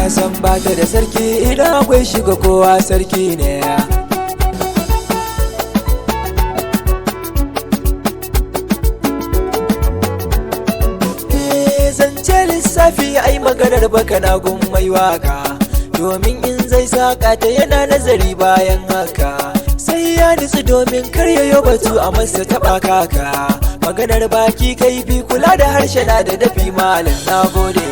ka san bata da sarki, idan akwai shiga kowa sarki ne. Zance lissafi ai maganar baka na gun mai waka, domin in zai saka ta yana nazari bayan haka, sai ya nutsu domin kar yayo batu a masa taɓa kaka. Maganar baki kaifi, kula da harshe na da dafi malam, na gode.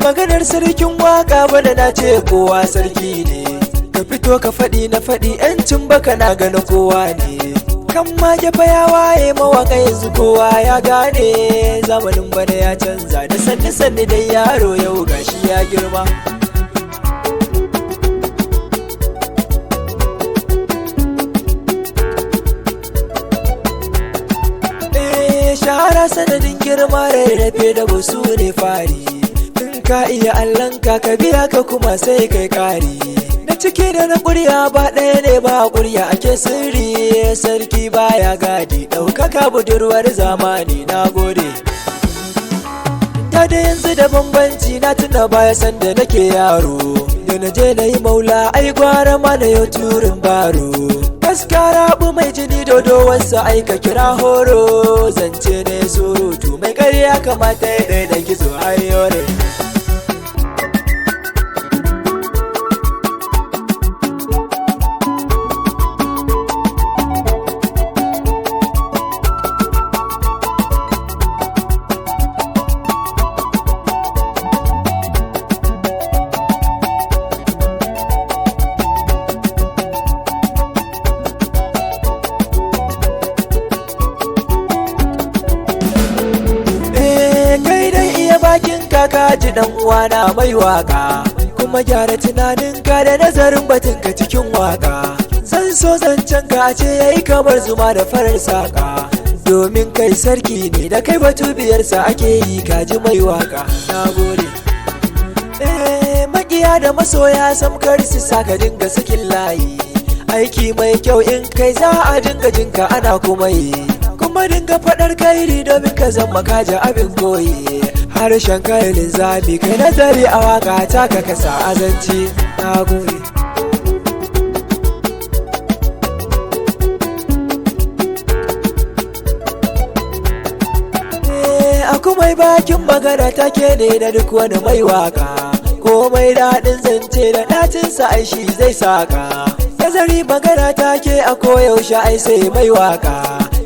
Maganar sarkin waka bana na ce kowa sarki ne, ka fito ka faɗi na faɗi, 'yancin baka na gana kowa ne. Kan mage fa ya waye, mawaka yanzu kowa ya gane, zamanin bana ya canza, da sanni sanni dai yaro yau gashi ya girma. Shahara sanadin girma, rarrafe da basu ne fari, in ka iya allanka ka biya ka kuma sai kai kari. Na ciki da na ƙurya ba ɗaya ne ba, ƙurya ake sirri, sarki baya gadi, ɗaukaka budurwar zamani, na gode. Da yanzu da bambanci, na tuna baya sanda nake yaro, da na je na yi maula ai gwara ma na yau turin baro. Gaskara bu mai jini dodo wansa aika kira horo, zance ne surutu mai ƙarya kamata ya ɗaya da gizo ayyore. Ka ji dan uwana mai waka, kuma gyara tunaninka da nazarin batunka cikin waka. Zan so zancen ka ce yayi kamar zuma da farar saka, domin kai sarki ne da kai batu biyarsa ake yi, ka ji mai waka, na gode. Makiya da masoya samkar su saka dinga sakin layi, aiki mai kyau in kai za a dinga jinka ana kuma yi, kuma dinga faɗar kairi domin ka zama kaji abin koyi. Harshen kailin zabi kai nazari a waka ta ka kasa azanci, na gode. Akumai bakin magana take ne da duk wani mai waka, komai daɗin zance da ɗacinsa ai shi zai saka. Nazari magana take a koyaushe ai sai mai waka,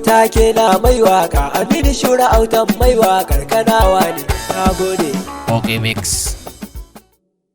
take na mai waka, Aminu Shura autan mai wakar kanawa ne, na gode. Okay, mix.